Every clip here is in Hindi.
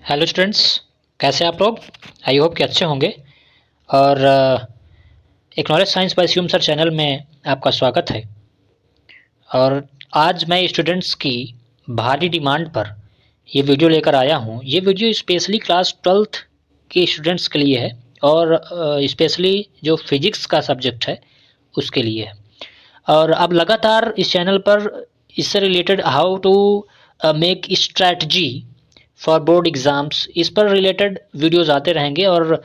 हेलो स्टूडेंट्स, कैसे आप लोग। आई होप कि अच्छे होंगे। और acknowledge science by Shivam sir channel में आपका स्वागत है। और आज मैं स्टूडेंट्स की भारी डिमांड पर ये वीडियो लेकर आया हूँ। ये वीडियो स्पेशली क्लास 12th के स्टूडेंट्स के लिए है और स्पेशली जो फिजिक्स का सब्जेक्ट है उसके लिए है। और अब लगातार इस चैनल पर इससे related how to make strategy for board exams, इस पर रिलेटेड वीडियोस आते रहेंगे। और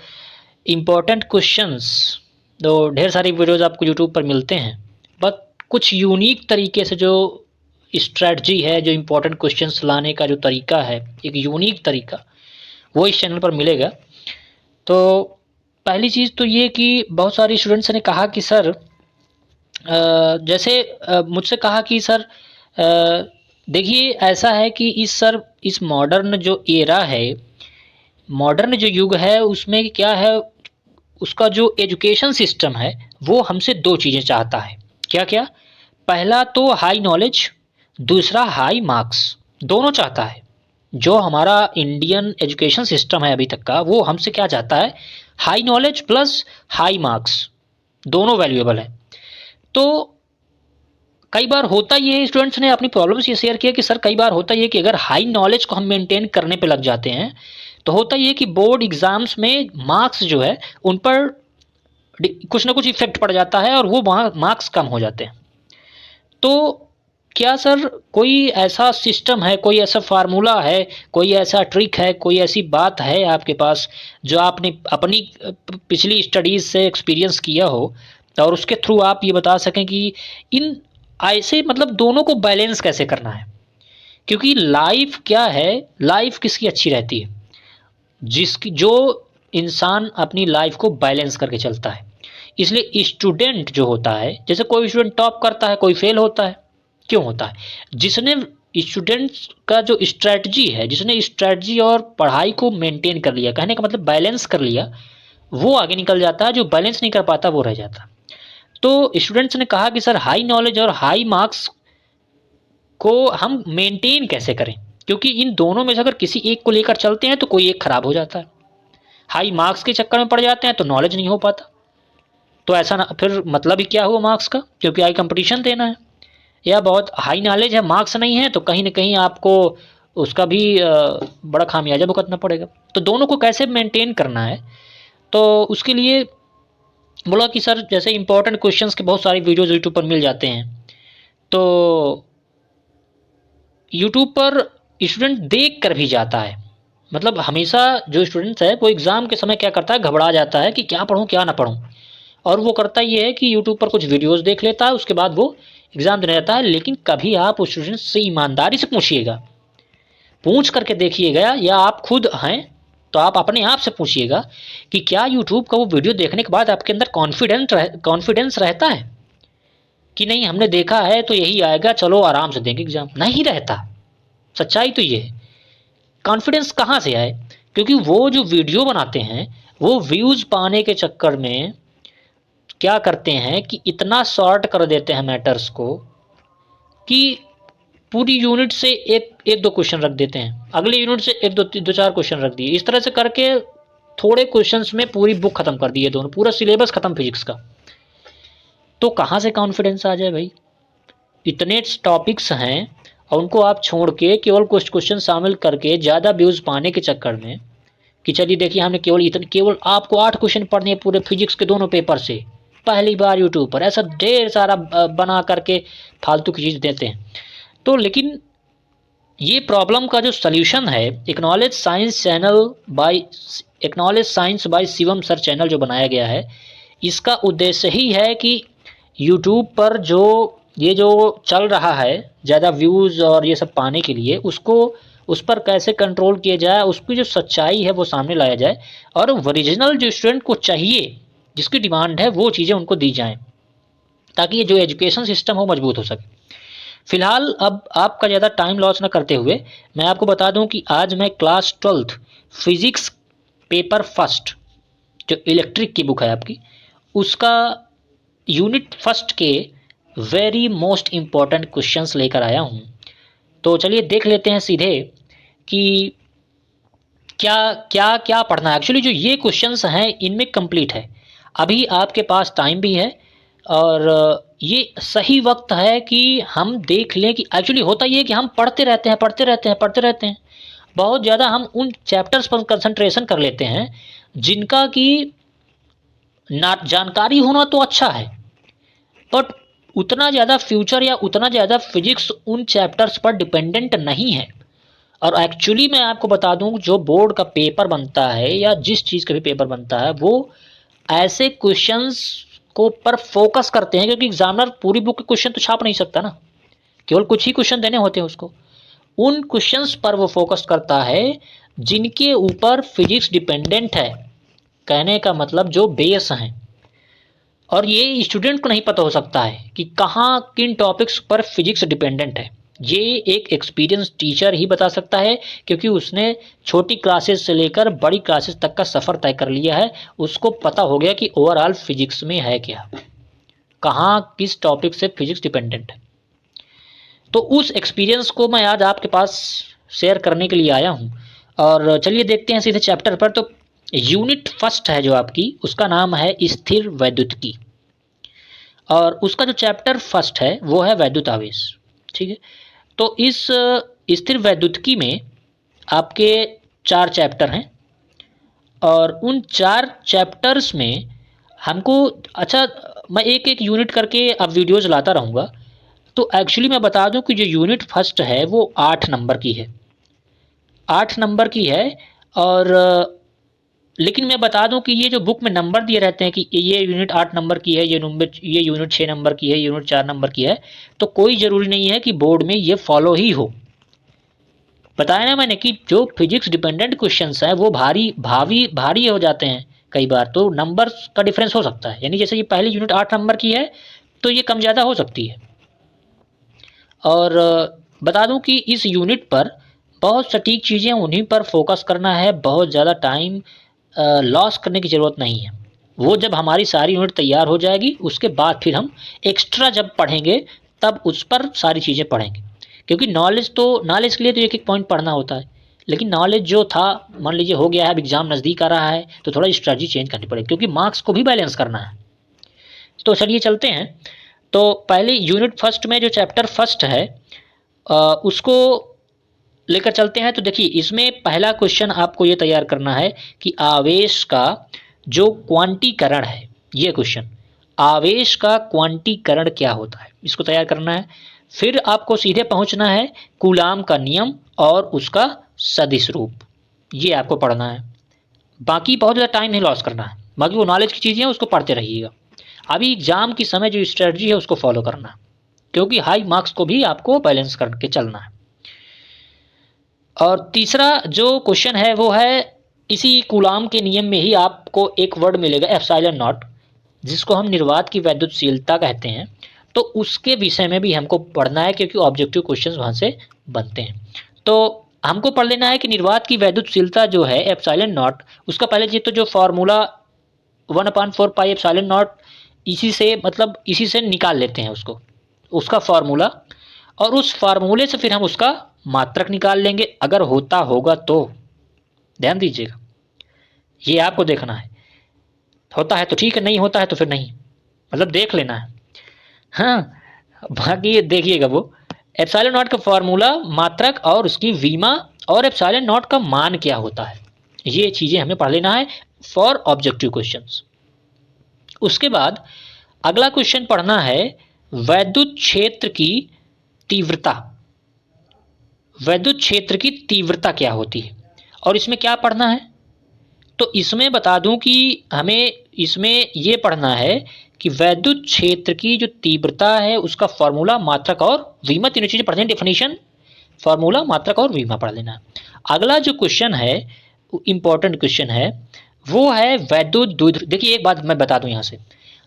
इम्पोर्टेंट क्वेश्चंस तो ढेर सारी वीडियोस आपको यूट्यूब पर मिलते हैं, बट कुछ यूनिक तरीके से जो स्ट्रैटजी है, जो इम्पोर्टेंट क्वेश्चंस लाने का जो तरीका है, एक यूनिक तरीका, वो इस चैनल पर मिलेगा। तो पहली चीज़ तो ये कि बहुत सारे स्टूडेंट्स ने कहा कि सर जैसे मुझसे कहा कि सर देखिए ऐसा है कि इस मॉडर्न जो एरा है, मॉडर्न जो युग है, उसमें क्या है, उसका जो एजुकेशन सिस्टम है वो हमसे दो चीज़ें चाहता है। क्या क्या? पहला तो हाई नॉलेज, दूसरा हाई मार्क्स। दोनों चाहता है। जो हमारा इंडियन एजुकेशन सिस्टम है अभी तक का, वो हमसे क्या चाहता है, high knowledge plus high marks, दोनों वैल्यूएबल है। तो कई बार होता ये है, स्टूडेंट्स ने अपनी प्रॉब्लम्स ये शेयर किया कि सर कई बार होता ये है कि अगर हाई नॉलेज को हम मेंटेन करने पे लग जाते हैं तो होता ये है कि बोर्ड एग्जाम्स में मार्क्स जो है उन पर कुछ ना कुछ इफेक्ट पड़ जाता है और वो मार्क्स कम हो जाते हैं। तो क्या सर कोई ऐसा सिस्टम है, कोई ऐसा फार्मूला है, कोई ऐसा ट्रिक है, कोई ऐसी बात है आपके पास जो आपने अपनी पिछली स्टडीज से एक्सपीरियंस किया हो और उसके थ्रू आप ये बता सकें कि इन ऐसे मतलब दोनों को बैलेंस कैसे करना है? क्योंकि लाइफ क्या है, लाइफ किसकी अच्छी रहती है? जिसकी जो इंसान अपनी लाइफ को बैलेंस करके चलता है। इसलिए स्टूडेंट जो होता है, जैसे कोई स्टूडेंट टॉप करता है, कोई फेल होता है। क्यों होता है? जिसने स्टूडेंट्स का जो स्ट्रैटेजी है, जिसने स्ट्रैटेजी और पढ़ाई को मेंटेन कर लिया, कहने का मतलब बैलेंस कर लिया, वो आगे निकल जाता है। जो बैलेंस नहीं कर पाता वो रह जाता। तो स्टूडेंट्स ने कहा कि सर हाई नॉलेज और हाई मार्क्स को हम मेंटेन कैसे करें, क्योंकि इन दोनों में से अगर किसी एक को लेकर चलते हैं तो कोई एक खराब हो जाता है। हाई मार्क्स के चक्कर में पड़ जाते हैं तो नॉलेज नहीं हो पाता। तो ऐसा ना, फिर मतलब ही क्या हुआ मार्क्स का, क्योंकि हाई कंपटीशन देना है। या बहुत हाई नॉलेज है, मार्क्स नहीं है, तो कहीं ना कहीं आपको उसका भी बड़ा खामियाजा भुगतना पड़ेगा। तो दोनों को कैसे मेंटेन करना है, तो उसके लिए बोला कि सर जैसे इंपॉर्टेंट क्वेश्चंस के बहुत सारे वीडियोस यूट्यूब पर मिल जाते हैं। तो यूट्यूब पर स्टूडेंट देख कर भी जाता है। मतलब हमेशा जो स्टूडेंट्स है वो एग्ज़ाम के समय क्या करता है, घबरा जाता है कि क्या पढ़ूँ क्या ना पढ़ूँ। और वो करता ये है कि यूट्यूब पर कुछ वीडियोस देख लेता है, उसके बाद वो एग्ज़ाम देने जाता है। लेकिन कभी आप उस स्टूडेंट से ईमानदारी से पूछिएगा, पूछ करके देखिएगा, या आप खुद हैं तो आप अपने आप से पूछिएगा कि क्या यूट्यूब का वो वीडियो देखने के बाद आपके अंदर कॉन्फिडेंस रहता है कि नहीं हमने देखा है तो यही आएगा, चलो आराम से देंगे एग्ज़ाम। नहीं रहता। सच्चाई तो ये है। कॉन्फिडेंस कहाँ से आए? क्योंकि वो जो वीडियो बनाते हैं वो व्यूज़ पाने के चक्कर में क्या करते हैं कि इतना शॉर्ट कर देते हैं मैटर्स को कि पूरी यूनिट से एक एक दो क्वेश्चन रख देते हैं, अगले यूनिट से एक दो दो चार क्वेश्चन रख दिए, इस तरह से करके थोड़े क्वेश्चंस में पूरी बुक खत्म कर दी है, दोनों पूरा सिलेबस खत्म फिजिक्स का। तो कहाँ से कॉन्फिडेंस आ जाए भाई? इतने टॉपिक्स हैं और उनको आप छोड़ के केवल कुछ क्वेश्चन शामिल करके ज़्यादा व्यूज़ पाने के चक्कर में कि चलिए देखिए हमने केवल आपको 8 क्वेश्चन पढ़ने हैं पूरे फिजिक्स के दोनों पेपर से, पहली बार यूट्यूब पर ऐसा ढेर सारा बना करके फालतू की चीज़ देते हैं। तो लेकिन ये प्रॉब्लम का जो सल्यूशन है, acknowledge science by Shivam sir channel जो बनाया गया है, इसका उद्देश्य ही है कि यूट्यूब पर जो ये जो चल रहा है ज़्यादा व्यूज़ और ये सब पाने के लिए, उसको उस पर कैसे कंट्रोल किया जाए, उसकी जो सच्चाई है वो सामने लाया जाए और ओरिजिनल जो स्टूडेंट को चाहिए, जिसकी डिमांड है, वो चीज़ें उनको दी जाएं, ताकि ये जो एजुकेशन सिस्टम हो मजबूत हो सके। फिलहाल अब आपका ज़्यादा टाइम लॉस ना करते हुए मैं आपको बता दूं कि आज मैं class 12th physics paper first, जो इलेक्ट्रिक की बुक है आपकी, उसका यूनिट फर्स्ट के वेरी मोस्ट इम्पॉर्टेंट क्वेश्चंस लेकर आया हूँ। तो चलिए देख लेते हैं सीधे कि क्या क्या क्या पढ़ना है। एक्चुअली जो ये क्वेश्चंस हैं इनमें कंप्लीट है। अभी आपके पास टाइम भी है और ये सही वक्त है कि हम देख लें कि एक्चुअली होता ये है कि हम पढ़ते रहते हैं पढ़ते रहते हैं पढ़ते रहते हैं, बहुत ज़्यादा हम उन चैप्टर्स पर कंसंट्रेशन कर लेते हैं जिनका कि ना जानकारी होना तो अच्छा है, बट उतना ज़्यादा फ्यूचर या उतना ज़्यादा फिजिक्स उन चैप्टर्स पर डिपेंडेंट नहीं है। और एक्चुअली मैं आपको बता दूं, जो बोर्ड का पेपर बनता है या जिस चीज़ का भी पेपर बनता है वो ऐसे क्वेश्चंस को पर फोकस करते हैं, क्योंकि एग्जामिनर पूरी बुक के क्वेश्चन तो छाप नहीं सकता ना, केवल कुछ ही क्वेश्चन देने होते हैं उसको। उन क्वेश्चंस पर वो फोकस करता है जिनके ऊपर फिजिक्स डिपेंडेंट है, कहने का मतलब जो बेस हैं। और ये स्टूडेंट को नहीं पता हो सकता है कि कहाँ किन टॉपिक्स पर फिजिक्स डिपेंडेंट है। ये एक एक्सपीरियंस टीचर ही बता सकता है, क्योंकि उसने छोटी क्लासेस से लेकर बड़ी क्लासेस तक का सफ़र तय कर लिया है। उसको पता हो गया कि ओवरऑल फिजिक्स में है क्या, कहाँ किस टॉपिक से फिजिक्स डिपेंडेंट है। तो उस एक्सपीरियंस को मैं आज आपके पास शेयर करने के लिए आया हूँ। और चलिए देखते हैं सीधे चैप्टर पर। तो यूनिट फर्स्ट है जो आपकी, उसका नाम है स्थिर वैद्युतिकी, और उसका जो चैप्टर फर्स्ट है वो है वैद्युत आवेश। ठीक है, तो इस स्थिर वैद्युतिकी में आपके 4 चैप्टर हैं, और उन 4 चैप्टर्स में हमको, अच्छा मैं एक एक यूनिट करके अब वीडियोज़ लाता रहूँगा। तो एक्चुअली मैं बता दूं कि जो यूनिट फर्स्ट है वो 8 नंबर की है, 8 नंबर की है। और लेकिन मैं बता दूं कि ये जो बुक में नंबर दिए रहते हैं कि ये यूनिट 8 नंबर की है, ये यूनिट 6 नंबर की है, ये यूनिट 4 नंबर की है, तो कोई ज़रूरी नहीं है कि बोर्ड में ये फॉलो ही हो। बताया ना मैंने कि जो फिजिक्स डिपेंडेंट क्वेश्चंस हैं वो भारी हो जाते हैं कई बार, तो नंबर्स का डिफरेंस हो सकता है। यानी जैसे ये पहली यूनिट 8 नंबर की है तो ये कम ज़्यादा हो सकती है। और बता दूं कि इस यूनिट पर बहुत सटीक चीज़ें उन्हीं पर फोकस करना है, बहुत ज़्यादा टाइम लॉस करने की ज़रूरत नहीं है। वो जब हमारी सारी यूनिट तैयार हो जाएगी उसके बाद फिर हम एक्स्ट्रा जब पढ़ेंगे तब उस पर सारी चीज़ें पढ़ेंगे, क्योंकि नॉलेज के लिए तो एक एक पॉइंट पढ़ना होता है। लेकिन नॉलेज जो था, मान लीजिए हो गया है, अब एग्ज़ाम नज़दीक आ रहा है तो थोड़ा स्ट्रैटेजी चेंज करनी पड़ेगी, क्योंकि मार्क्स को भी बैलेंस करना है। तो चलिए चलते हैं। तो पहले यूनिट फर्स्ट में जो चैप्टर फर्स्ट है उसको लेकर चलते हैं। तो देखिए इसमें पहला क्वेश्चन आपको ये तैयार करना है कि आवेश का जो क्वांटीकरण है, ये क्वेश्चन, आवेश का क्वांटीकरण क्या होता है, इसको तैयार करना है। फिर आपको सीधे पहुंचना है कूलाम का नियम और उसका सदिश रूप, ये आपको पढ़ना है। बाकी बहुत ज़्यादा टाइम नहीं लॉस करना है, बाकी वो नॉलेज की चीज़ें हैं उसको पढ़ते रहिएगा। अभी एग्जाम की समय जो स्ट्रेटजी है उसको फॉलो करना है, क्योंकि हाई मार्क्स को भी आपको बैलेंस करके चलना है। और तीसरा जो क्वेश्चन है वो है इसी कूलाम के नियम में ही आपको एक वर्ड मिलेगा एप्सिलॉन नॉट, जिसको हम निर्वात की वैद्युतशीलता कहते हैं। तो उसके विषय में भी हमको पढ़ना है, क्योंकि ऑब्जेक्टिव क्वेश्चन वहाँ से बनते हैं। तो हमको पढ़ लेना है कि निर्वात की वैद्युतशीलता जो है एप्सिलॉन नॉट, उसका पहले जी तो जो फार्मूला 1/4 पाई एप्सिलॉन नॉट, इसी से मतलब इसी से निकाल लेते हैं उसको, उसका फार्मूला। और उस फार्मूले से फिर हम उसका मात्रक निकाल लेंगे, अगर होता होगा तो। ध्यान दीजिएगा, ये आपको देखना है, होता है तो ठीक है, नहीं होता है तो फिर नहीं, मतलब देख लेना है। हाँ, बाकी ये देखिएगा वो एप्सिलॉन नॉट का फार्मूला, मात्रक और उसकी वीमा, और एप्सिलॉन नॉट का मान क्या होता है, ये चीज़ें हमें पढ़ लेना है फॉर ऑब्जेक्टिव क्वेश्चंस। उसके बाद अगला क्वेश्चन पढ़ना है वैद्युत क्षेत्र की तीव्रता। वैद्युत क्षेत्र की तीव्रता क्या होती है और इसमें क्या पढ़ना है। तो इसमें बता दूं कि हमें इसमें ये पढ़ना है कि वैद्युत क्षेत्र की जो तीव्रता है उसका फॉर्मूला, मात्रक और वीमा, तीनों चीज़ें पढ़नी है। डेफिनेशन, फॉर्मूला, मात्रक और वीमा पढ़ लेना। अगला जो क्वेश्चन है, इंपॉर्टेंट क्वेश्चन है, वो है वैद्युत द्विध्रुव। देखिए एक बात मैं बता दूं यहाँ से,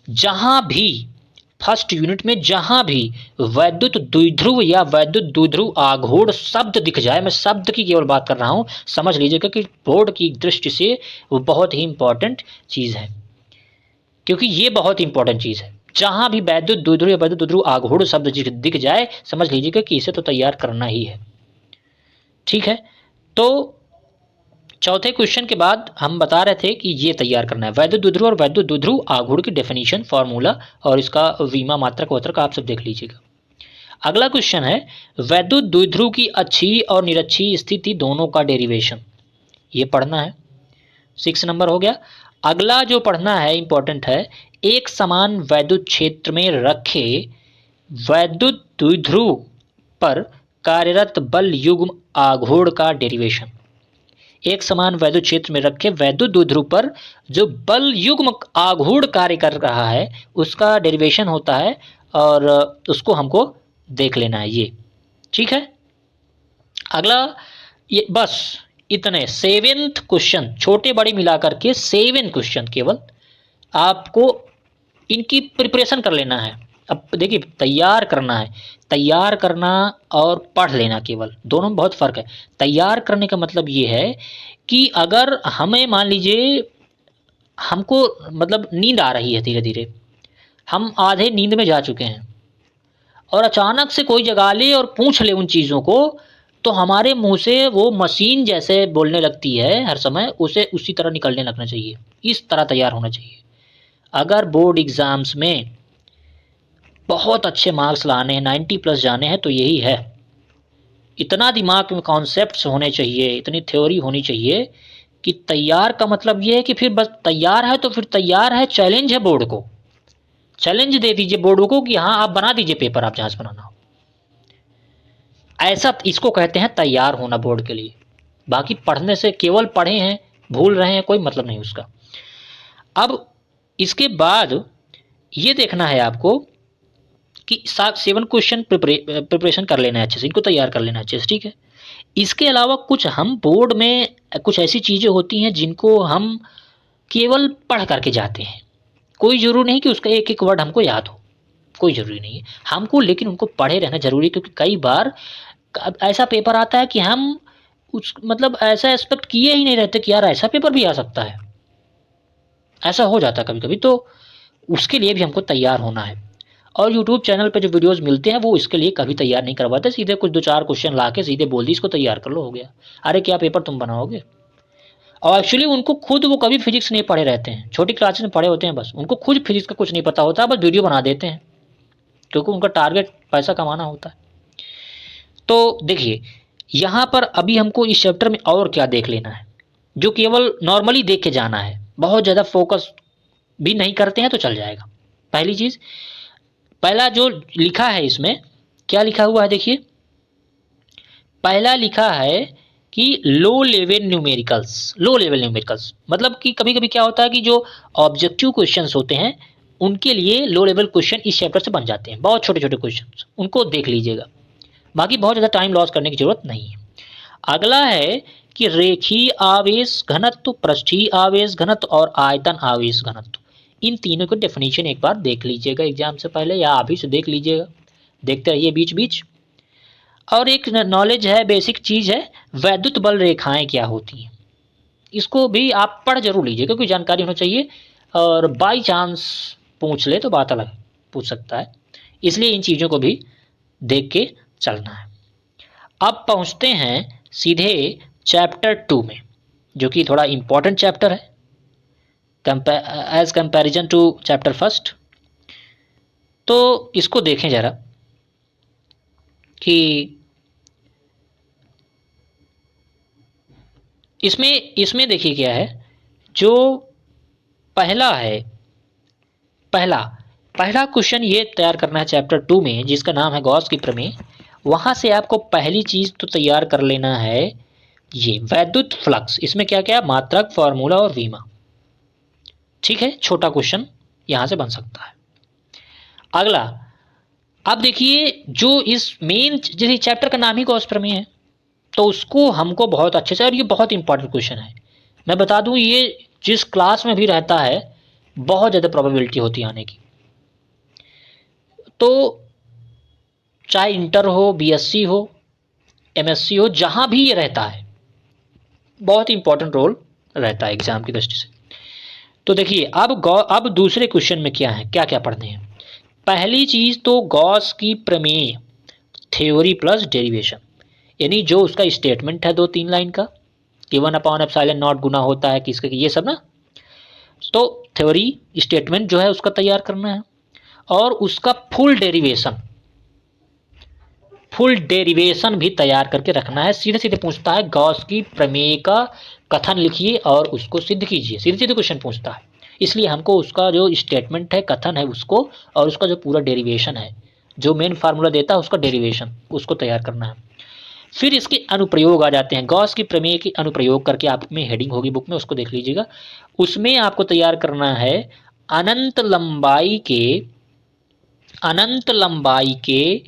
जहां भी फर्स्ट यूनिट में जहां भी वैद्युत द्विध्रुव या वैद्युत द्विध्रुव आघूर्ण शब्द दिख जाए, मैं शब्द की केवल बात कर रहा हूं, समझ लीजिएगा कि बोर्ड की दृष्टि से वो बहुत ही इंपॉर्टेंट चीज़ है, क्योंकि ये बहुत इंपॉर्टेंट चीज़ है। जहां भी वैद्युत द्विध्रुव या वैद्युत द्विध्रुव आघूर्ण शब्द दिख जाए, समझ लीजिएगा कि इसे तो तैयार करना ही है। ठीक है, तो चौथे क्वेश्चन के बाद हम बता रहे थे कि ये तैयार करना है, वैद्युत द्विध्रुव और वैद्युत द्विध्रुव आघूर्ण की डेफिनेशन, फॉर्मूला और इसका वीमा मात्रक वत्रक आप सब देख लीजिएगा। अगला क्वेश्चन है वैद्युत द्विध्रुव की अक्षीय और निरक्षीय स्थिति दोनों का डेरिवेशन, ये पढ़ना है। 6 नंबर हो गया। अगला जो पढ़ना है इंपॉर्टेंट है, एक समान वैद्युत क्षेत्र में रखे वैद्युत द्विध्रुव पर कार्यरत बल युग्म आघूर्ण का डेरिवेशन। एक समान वैद्युत क्षेत्र में रखे वैद्युत द्विध्रुव पर जो बल युग्म आघूर्ण कार्य कर रहा है उसका डेरिवेशन होता है और उसको हमको देख लेना है ये, ठीक है। अगला ये बस इतने 7th क्वेश्चन, छोटे बड़े मिलाकर के 7 क्वेश्चन केवल आपको इनकी प्रिपरेशन कर लेना है। अब देखिए तैयार करना है, तैयार करना और पढ़ लेना केवल दोनों में बहुत फ़र्क है। तैयार करने का मतलब ये है कि अगर हमें मान लीजिए हमको मतलब नींद आ रही है, धीरे धीरे हम आधे नींद में जा चुके हैं और अचानक से कोई जगा ले और पूछ ले उन चीज़ों को, तो हमारे मुंह से वो मशीन जैसे बोलने लगती है हर समय, उसे उसी तरह निकलने लगना चाहिए। इस तरह तैयार होना चाहिए। अगर बोर्ड एग्ज़ाम्स में बहुत अच्छे मार्क्स लाने हैं, 90+ जाने हैं, तो यही है। इतना दिमाग में कॉन्सेप्ट्स होने चाहिए, इतनी थ्योरी होनी चाहिए कि तैयार का मतलब ये है कि फिर बस तैयार है तो फिर तैयार है, चैलेंज है बोर्ड को, चैलेंज दे दीजिए बोर्ड को कि हाँ आप बना दीजिए पेपर, आप जहाँ से बनाना हो। ऐसा इसको कहते हैं तैयार होना बोर्ड के लिए। बाकी पढ़ने से केवल पढ़े हैं भूल रहे हैं कोई मतलब नहीं उसका। अब इसके बाद ये देखना है आपको कि 7 क्वेश्चन प्रिपरेशन कर लेना है अच्छे से, इनको तैयार कर लेना है अच्छे से, ठीक है। इसके अलावा कुछ हम बोर्ड में कुछ ऐसी चीज़ें होती हैं जिनको हम केवल पढ़ करके जाते हैं, कोई ज़रूरी नहीं कि उसका एक एक वर्ड हमको याद हो, कोई ज़रूरी नहीं है हमको, लेकिन उनको पढ़े रहना ज़रूरी है। क्योंकि कई बार ऐसा पेपर आता है कि हम उस मतलब ऐसा एक्सपेक्ट किए ही नहीं रहते कि यार ऐसा पेपर भी आ सकता है, ऐसा हो जाता है कभी कभी। तो उसके लिए भी हमको तैयार होना है। और यूट्यूब चैनल पे जो वीडियोस मिलते हैं वो इसके लिए कभी तैयार नहीं करवाते, सीधे कुछ 2-4 क्वेश्चन ला के सीधे बोल दी इसको तैयार कर लो, हो गया। अरे क्या पेपर तुम बनाओगे। और एक्चुअली उनको खुद वो कभी फिजिक्स नहीं पढ़े रहते हैं, छोटी क्लासेस में पढ़े होते हैं, बस उनको खुद फिजिक्स का कुछ नहीं पता होता, बस वीडियो बना देते हैं क्योंकि उनका टारगेट पैसा कमाना होता है। तो देखिए यहाँ पर अभी हमको इस चैप्टर में और क्या देख लेना है, जो केवल नॉर्मली देख के जाना है, बहुत ज़्यादा फोकस भी नहीं करते हैं तो चल जाएगा। पहली चीज़, पहला जो लिखा है इसमें क्या लिखा हुआ है देखिए, पहला लिखा है कि low level numericals. Low level numericals मतलब कि कभी कभी क्या होता है कि जो ऑब्जेक्टिव क्वेश्चंस होते हैं उनके लिए लो लेवल क्वेश्चन इस चैप्टर से बन जाते हैं, बहुत छोटे छोटे क्वेश्चन, उनको देख लीजिएगा, बाकी बहुत ज़्यादा टाइम लॉस करने की जरूरत नहीं है। अगला है कि रेखीय आवेश घनत्व, पृष्ठीय आवेश घनत्व और आयतन आवेश घनत्व, इन तीनों की डेफिनेशन एक बार देख लीजिएगा एग्जाम से पहले, या अभी से देख लीजिएगा, देखते रहिए बीच बीच। और एक नॉलेज है, बेसिक चीज़ है, वैद्युत बल रेखाएं क्या होती हैं, इसको भी आप पढ़ जरूर लीजिए क्योंकि जानकारी होना चाहिए। और बाई चांस पूछ ले तो बात अलग, पूछ सकता है, इसलिए इन चीज़ों को भी देख के चलना है। अब पहुंचते हैं सीधे चैप्टर 2 में, जो कि थोड़ा इम्पोर्टेंट चैप्टर है एज कंपैरिजन टू चैप्टर 1। तो इसको देखें ज़रा कि इसमें देखिए क्या है। जो पहला है, पहला क्वेश्चन ये तैयार करना है चैप्टर 2 में जिसका नाम है गॉस की प्रमेय। वहाँ से आपको पहली चीज़ तो तैयार कर लेना है ये वैद्युत फ्लक्स, इसमें क्या क्या मात्रक, फॉर्मूला और वीमा, ठीक है। छोटा क्वेश्चन यहाँ से बन सकता है। अगला, अब देखिए जो इस मेन जैसे चैप्टर का नाम ही गॉस प्रमेय है तो उसको हमको बहुत अच्छे से, और ये बहुत इंपॉर्टेंट क्वेश्चन है, मैं बता दूं ये जिस क्लास में भी रहता है बहुत ज़्यादा प्रोबेबिलिटी होती है आने की। तो चाहे इंटर हो, बीएससी हो, एमएससी हो, जहाँ भी ये रहता है बहुत इंपॉर्टेंट रोल रहता है एग्जाम की दृष्टि से। तो देखिए अब दूसरे क्वेश्चन में क्या है, क्या क्या पढ़ने हैं। पहली चीज़ तो गॉस की प्रमेय थ्योरी प्लस डेरिवेशन, यानी जो उसका स्टेटमेंट है 2-3 लाइन का, K1/ε0 गुना होता है किसके, ये सब ना। तो थ्योरी स्टेटमेंट जो है उसका तैयार करना है और उसका फुल डेरिवेशन भी तैयार करके रखना है। सीधे सीधे पूछता है गॉस की प्रमेय का कथन लिखिए और उसको सिद्ध कीजिए, सीधे सीधे क्वेश्चन पूछता है। इसलिए हमको उसका जो स्टेटमेंट है, कथन है, उसको और उसका जो पूरा डेरिवेशन है, जो मेन फार्मूला देता है उसका डेरिवेशन, उसको तैयार करना है। फिर इसके अनुप्रयोग आ जाते हैं। गॉस की प्रमेय के अनुप्रयोग करके आप में हेडिंग होगी बुक में, उसको देख लीजिएगा। उसमें आपको तैयार करना है अनंत लंबाई के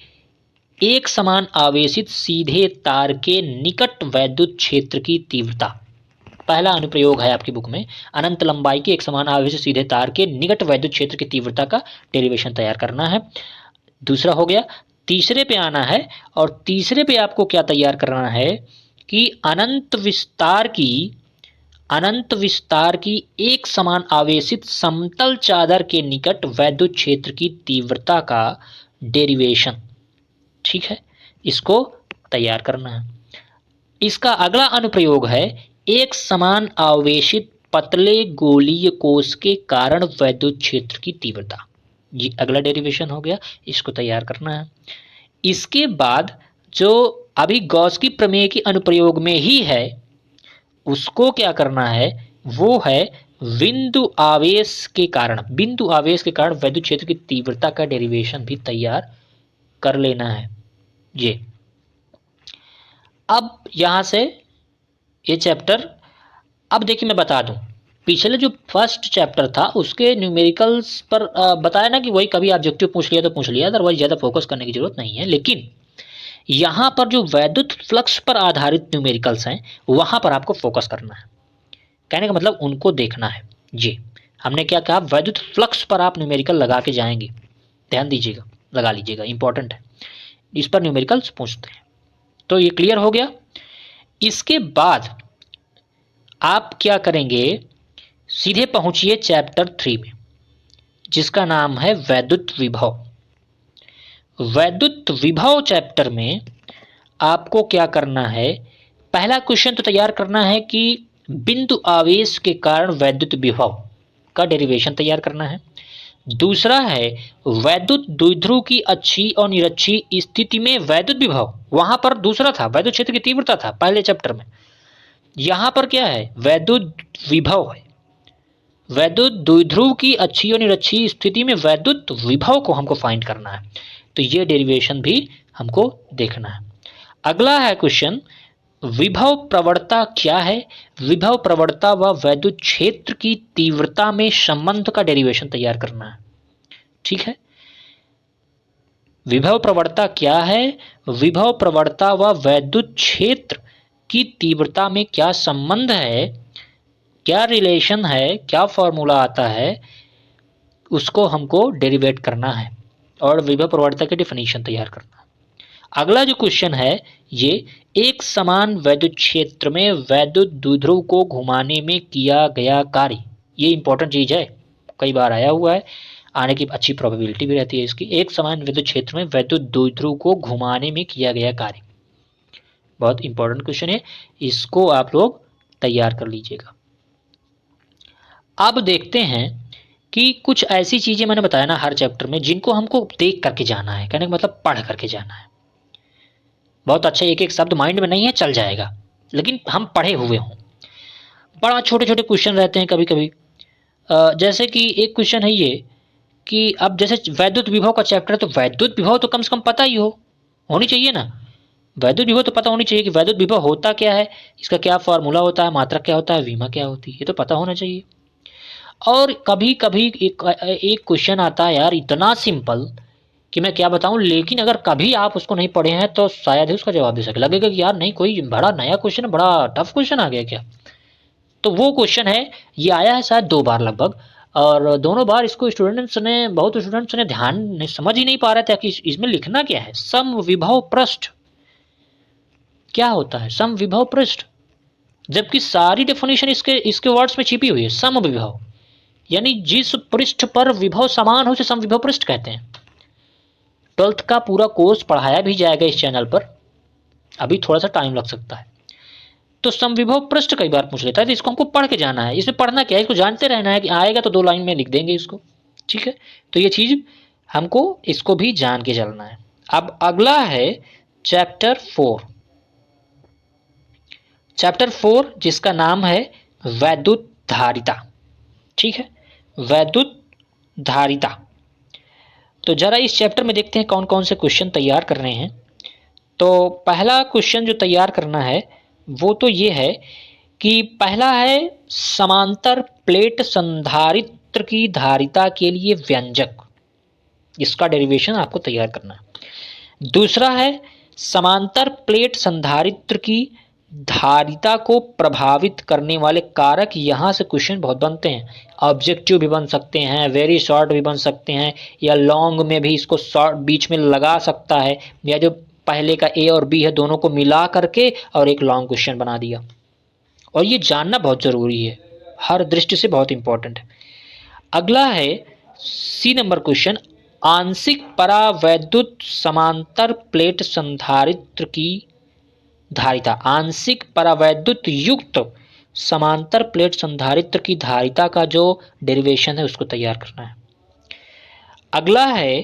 एक समान आवेशित सीधे तार के निकट वैद्युत क्षेत्र की तीव्रता। पहला अनुप्रयोग है आपकी बुक में, अनंत लंबाई के एक समान आवेशित सीधे तार के निकट वैद्युत क्षेत्र की तीव्रता का डेरिवेशन तैयार करना है। दूसरा हो गया। तीसरे पे आना है और तीसरे पे आपको क्या तैयार करना है कि अनंत विस्तार की एक समान आवेशित समतल चादर के निकट वैद्युत क्षेत्र की तीव्रता का डेरिवेशन। ठीक है, इसको तैयार करना है। इसका अगला अनुप्रयोग है एक समान आवेशित पतले गोलीय कोश के कारण वैद्युत क्षेत्र की तीव्रता। ये अगला डेरिवेशन हो गया, इसको तैयार करना है। इसके बाद जो अभी गॉस की प्रमेय के अनुप्रयोग में ही है, उसको क्या करना है, वो है बिंदु आवेश के कारण वैद्युत क्षेत्र की तीव्रता का डेरिवेशन भी तैयार कर लेना है। ये अब यहां से ये चैप्टर, अब देखिए मैं बता दूं, पिछले जो फर्स्ट चैप्टर था उसके न्यूमेरिकल्स पर बताया ना कि वही कभी ऑब्जेक्टिव पूछ लिया तो पूछ लिया, अदरवाइज ज़्यादा फोकस करने की जरूरत नहीं है। लेकिन यहाँ पर जो वैद्युत फ्लक्स पर आधारित न्यूमेरिकल्स हैं वहाँ पर आपको फोकस करना है। कहने का मतलब उनको देखना है। जी, हमने क्या कहा, वैद्युत फ्लक्स पर आप न्यूमेरिकल लगा के जाएंगे, ध्यान दीजिएगा, लगा लीजिएगा, इंपॉर्टेंट है, इस पर न्यूमेरिकल्स पूछते हैं। तो ये क्लियर हो गया। इसके बाद आप क्या करेंगे, सीधे पहुंचिए चैप्टर 3 में, जिसका नाम है वैद्युत विभव। वैद्युत विभव चैप्टर में आपको क्या करना है, पहला क्वेश्चन तो तैयार करना है कि बिंदु आवेश के कारण वैद्युत विभव का डेरिवेशन तैयार करना है। दूसरा है वैद्युत द्विध्रुव की अच्छी और निरक्षी स्थिति में वैद्युत विभव, वहां पर दूसरा था वैद्युत क्षेत्र की तीव्रता था पहले चैप्टर में, यहां पर क्या है, वैद्युत विभव है। वैद्युत द्विध्रुव की अच्छी और निरक्षी स्थिति में वैद्युत विभव को हमको फाइंड करना है, तो ये डेरिवेशन भी हमको देखना है। अगला है क्वेश्चन, विभव प्रवणता क्या है। विभव प्रवणता व वैद्युत क्षेत्र की तीव्रता में संबंध का डेरिवेशन तैयार करना है। ठीक है, विभव प्रवणता क्या है, विभव प्रवणता व वैद्युत क्षेत्र की तीव्रता में क्या संबंध है, क्या रिलेशन है, क्या फॉर्मूला आता है, उसको हमको डेरिवेट करना है और विभव प्रवणता की डेफिनेशन तैयार करना है। अगला जो क्वेश्चन है, ये एक समान वैद्युत क्षेत्र में वैद्युत द्विध्रुव को घुमाने में किया गया कार्य, ये इंपॉर्टेंट चीज है, कई बार आया हुआ है, आने की अच्छी प्रोबेबिलिटी भी रहती है इसकी। एक समान विद्युत क्षेत्र में वैद्युत द्विध्रुव को घुमाने में किया गया कार्य, बहुत इंपॉर्टेंट क्वेश्चन है, इसको आप लोग तैयार कर लीजिएगा। अब देखते हैं कि कुछ ऐसी चीजें मैंने बताया ना हर चैप्टर में, जिनको हमको देख करके जाना है, कहने का मतलब पढ़ करके जाना है। बहुत अच्छा, एक एक शब्द माइंड में नहीं है चल जाएगा, लेकिन हम पढ़े हुए हों। बड़ा छोटे छोटे क्वेश्चन रहते हैं कभी कभी, जैसे कि एक क्वेश्चन है ये कि अब जैसे वैद्युत विभव का चैप्टर है, तो वैद्युत विभव तो कम से कम पता ही होनी चाहिए ना। वैद्युत विभव तो पता होनी चाहिए कि वैद्युत विभव होता क्या है, इसका क्या फॉर्मूला होता है, मात्रा क्या होता है, विमा क्या होती है, ये तो पता होना चाहिए। और कभी कभी एक क्वेश्चन आता है यार इतना सिंपल कि मैं क्या बताऊं, लेकिन अगर कभी आप उसको नहीं पढ़े हैं तो शायद ही उसका जवाब दे सके, लगेगा कि यार नहीं कोई बड़ा नया क्वेश्चन है, बड़ा टफ क्वेश्चन आ गया क्या। तो वो क्वेश्चन है, ये आया है शायद 2 बार लगभग, और दोनों बार इसको बहुत स्टूडेंट्स ने ध्यान समझ ही नहीं पा रहे थे कि इसमें लिखना क्या है। समविभव पृष्ठ क्या होता है, समविभव पृष्ठ, जबकि सारी डेफिनेशन इसके वर्ड्स में छिपी हुई है। समविभव यानी जिस पृष्ठ पर विभव समान हो उसे समविभव पृष्ठ कहते हैं। 12th का पूरा कोर्स पढ़ाया भी जाएगा इस चैनल पर, अभी थोड़ा सा टाइम लग सकता है। तो समविभव पृष्ठ कई बार पूछ लेता है, तो इसको हमको पढ़ के जाना है। इसमें पढ़ना क्या है, इसको जानते रहना है कि आएगा तो 2 लाइन में लिख देंगे इसको, ठीक है। तो ये चीज हमको इसको भी जान के चलना है। अब अगला है चैप्टर 4। चैप्टर 4 जिसका नाम है वैद्युत धारिता, ठीक है, वैद्युत धारिता। तो जरा इस चैप्टर में देखते हैं कौन कौन से क्वेश्चन तैयार कर रहे हैं। तो पहला क्वेश्चन जो तैयार करना है वो तो ये है कि पहला है समांतर प्लेट संधारित्र की धारिता के लिए व्यंजक, इसका डेरिवेशन आपको तैयार करना है। दूसरा है समांतर प्लेट संधारित्र की धारिता को प्रभावित करने वाले कारक। यहां से क्वेश्चन बहुत बनते हैं, ऑब्जेक्टिव भी बन सकते हैं, वेरी शॉर्ट भी बन सकते हैं, या लॉन्ग में भी इसको शॉर्ट बीच में लगा सकता है, या जो पहले का ए और बी है दोनों को मिला करके और एक लॉन्ग क्वेश्चन बना दिया। और ये जानना बहुत जरूरी है, हर दृष्टि से बहुत इंपॉर्टेंट है। अगला है सी नंबर क्वेश्चन, आंशिक परावैद्युत समांतर प्लेट संधारित्र की धारिता, आंशिक परावैद्युत युक्त समांतर प्लेट संधारित्र की धारिता का जो डेरिवेशन है उसको तैयार करना है। अगला है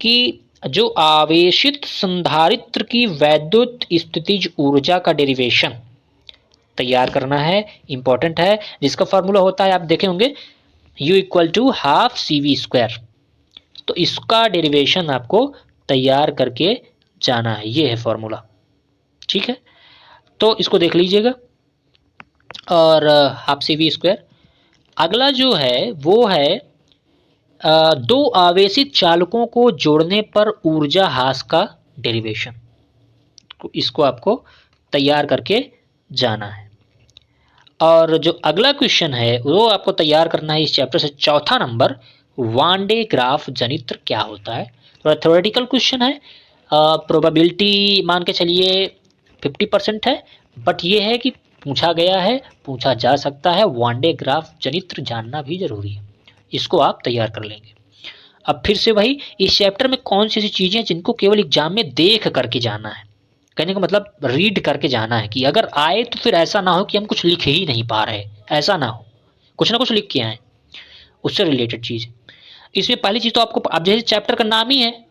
कि जो आवेशित संधारित्र की वैद्युत स्थितिज ऊर्जा का डेरिवेशन तैयार करना है, इंपॉर्टेंट है, जिसका फॉर्मूला होता है आप देखे होंगे U = ½ CV²। तो इसका डेरिवेशन आपको तैयार करके जाना है, ये है फॉर्मूला, ठीक है। तो इसको देख लीजिएगा, और ½ CV²। अगला जो है वो है 2 आवेशित चालकों को जोड़ने पर ऊर्जा ह्रास का डेरिवेशन, इसको आपको तैयार करके जाना है। और जो अगला क्वेश्चन है वो आपको तैयार करना है इस चैप्टर से, चौथा नंबर, वान डे ग्राफ जनित्र क्या होता है। थोड़ा थ्योरेटिकल क्वेश्चन है, प्रोबेबिलिटी मान के चलिए 50% है, बट ये है कि पूछा गया है, पूछा जा सकता है, वान डे ग्राफ जनित्र जानना भी जरूरी है, इसको आप तैयार कर लेंगे। अब फिर से वही, इस चैप्टर में कौन सी ऐसी चीजें जिनको केवल एग्जाम में देख करके जाना है, कहने का मतलब रीड करके जाना है, कि अगर आए तो फिर ऐसा ना हो कि हम कुछ लिख ही नहीं पा रहे, ऐसा ना हो, कुछ ना कुछ लिख के आए, उससे रिलेटेड चीज। इसमें पहली चीज तो आपको, अब जैसे चैप्टर का नाम ही है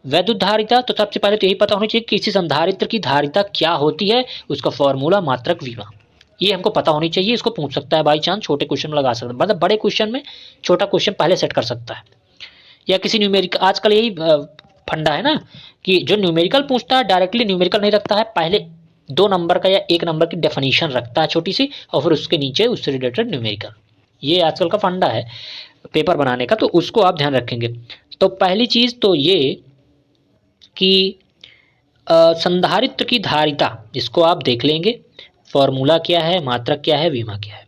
वैद्युत धारिता, तो सबसे पहले तो यही पता होनी चाहिए कि किसी संधारित्र की धारिता क्या होती है, उसका फॉर्मूला मात्रक विभव, ये हमको पता होनी चाहिए। इसको पूछ सकता है बाई चांस, छोटे क्वेश्चन में लगा सकता है, मतलब बड़े क्वेश्चन में छोटा क्वेश्चन पहले सेट कर सकता है, या किसी न्यूमेरिकल, आजकल यही फंडा है ना कि जो न्यूमेरिकल पूछता है डायरेक्टली न्यूमेरिकल नहीं रखता है, पहले 2 नंबर का या 1 नंबर की डेफिनेशन रखता है छोटी सी, और फिर उसके नीचे उससे रिलेटेड न्यूमेरिकल। ये आजकल का फंडा है पेपर बनाने का, तो उसको आप ध्यान रखेंगे। तो पहली चीज तो ये कि संधारित्र की धारिता, जिसको आप देख लेंगे, फॉर्मूला क्या है, मात्रक क्या है, विमा क्या है।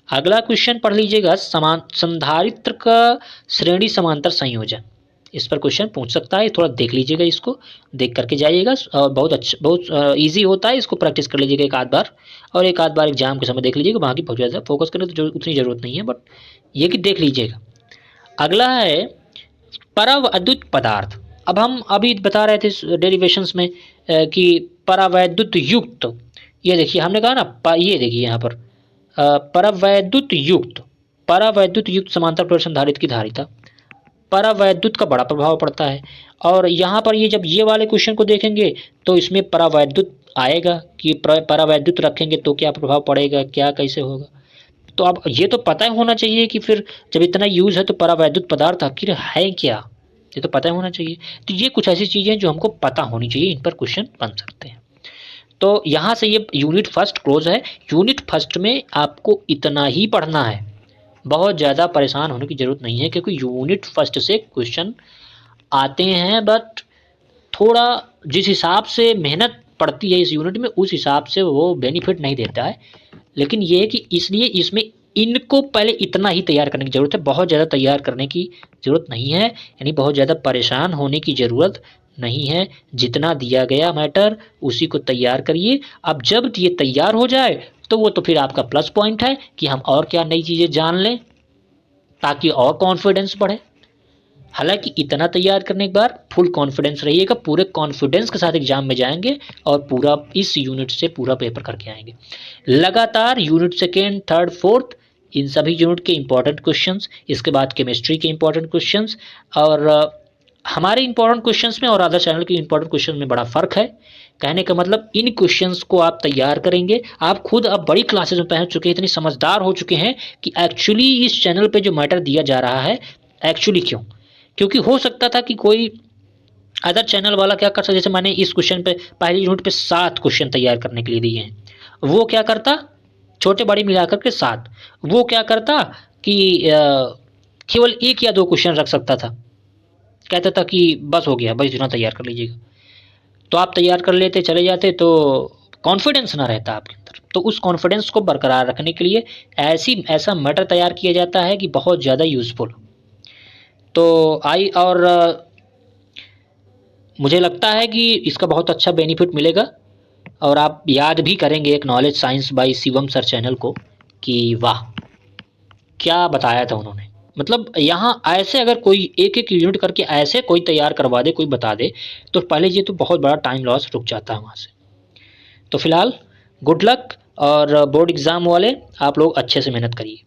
अगला क्वेश्चन पढ़ लीजिएगा, समान संधारित्र का श्रेणी समांतर संयोजन, इस पर क्वेश्चन पूछ सकता है, थोड़ा देख लीजिएगा, इसको देख करके जाइएगा, और बहुत अच्छा, बहुत इजी होता है, इसको प्रैक्टिस कर लीजिएगा एक आध बार, और एक आध बार एग्जाम के समय देख लीजिएगा, बाकी बहुत ज़्यादा फोकस करने तो उतनी ज़रूरत नहीं है, बट ये कि देख लीजिएगा। अगला है परावैद्युत पदार्थ। अब हम अभी बता रहे थे डेरिवेशंस में कि परावैद्युत युक्त, ये देखिए हमने कहा ना, ये देखिए यहाँ पर परावैद्युत युक्त समांतर प्लेट संधारित्र की धारिता, परावैद्युत का बड़ा प्रभाव पड़ता है। और यहाँ पर ये जब ये वाले क्वेश्चन को देखेंगे तो इसमें परावैद्युत आएगा कि परावैद्युत रखेंगे तो क्या प्रभाव पड़ेगा, क्या कैसे होगा। तो अब ये तो पता होना चाहिए कि फिर जब इतना यूज है तो परावैद्युत पदार्थ आखिर है क्या, ये तो पता होना चाहिए। तो ये कुछ ऐसी चीजें जो हमको पता होनी चाहिए, इन पर क्वेश्चन बन सकते हैं। तो यहाँ से ये यूनिट फर्स्ट क्लोज है। यूनिट फर्स्ट में आपको इतना ही पढ़ना है, बहुत ज़्यादा परेशान होने की ज़रूरत नहीं है, क्योंकि यूनिट फर्स्ट से क्वेश्चन आते हैं, बट थोड़ा जिस हिसाब से मेहनत पड़ती है इस यूनिट में, उस हिसाब से वो बेनिफिट नहीं देता है। लेकिन ये है कि इसलिए इसमें इनको पहले इतना ही तैयार करने की ज़रूरत है, बहुत ज़्यादा तैयार करने की ज़रूरत नहीं है, यानी बहुत ज़्यादा परेशान होने की ज़रूरत नहीं है। जितना दिया गया मैटर उसी को तैयार करिए। अब जब ये तैयार हो जाए तो वो तो फिर आपका प्लस पॉइंट है कि हम और क्या नई चीज़ें जान लें, ताकि और कॉन्फिडेंस बढ़े। हालांकि इतना तैयार करने के बाद फुल कॉन्फिडेंस रहिएगा, पूरे कॉन्फिडेंस के साथ एग्जाम में जाएंगे और पूरा इस यूनिट से पूरा पेपर करके आएंगे। लगातार यूनिट सेकेंड, थर्ड, फोर्थ, इन सभी यूनिट के इंपॉर्टेंट क्वेश्चंस, इसके बाद केमिस्ट्री के इंपॉर्टेंट क्वेश्चंस, और हमारे इंपॉर्टेंट क्वेश्चंस में और अदर चैनल के इंपॉर्टेंट क्वेश्चन में बड़ा फर्क है। कहने का मतलब इन क्वेश्चंस को आप तैयार करेंगे, आप खुद अब बड़ी क्लासेस में पहुंच चुके हैं, इतनी समझदार हो चुके हैं कि एक्चुअली इस चैनल पे जो मैटर दिया जा रहा है एक्चुअली क्यों। क्योंकि हो सकता था कि कोई अदर चैनल वाला क्या कर सकता, जैसे मैंने इस क्वेश्चन पे पहली यूनिट पे 7 क्वेश्चन तैयार करने के लिए दिए हैं, वो क्या करता, छोटे बड़े मिलाकर के 7, वो क्या करता कि केवल 1 या 2 क्वेश्चन रख सकता था, कहता था कि बस हो गया, बस इतना तैयार कर लीजिएगा। तो आप तैयार कर लेते, चले जाते, तो कॉन्फिडेंस ना रहता आपके अंदर। तो उस कॉन्फिडेंस को बरकरार रखने के लिए ऐसा मैटर तैयार किया जाता है कि बहुत ज़्यादा यूज़फुल। तो आई और मुझे लगता है कि इसका बहुत अच्छा बेनिफिट मिलेगा और आप याद भी करेंगे एक knowledge science by Shivam sir channel को कि वाह क्या बताया था उन्होंने। मतलब यहाँ ऐसे अगर कोई एक एक यूनिट करके ऐसे कोई तैयार करवा दे, कोई बता दे, तो पहले ये तो बहुत बड़ा टाइम लॉस रुक जाता है वहाँ से। तो फिलहाल गुड लक, और बोर्ड एग्ज़ाम वाले आप लोग अच्छे से मेहनत करिए।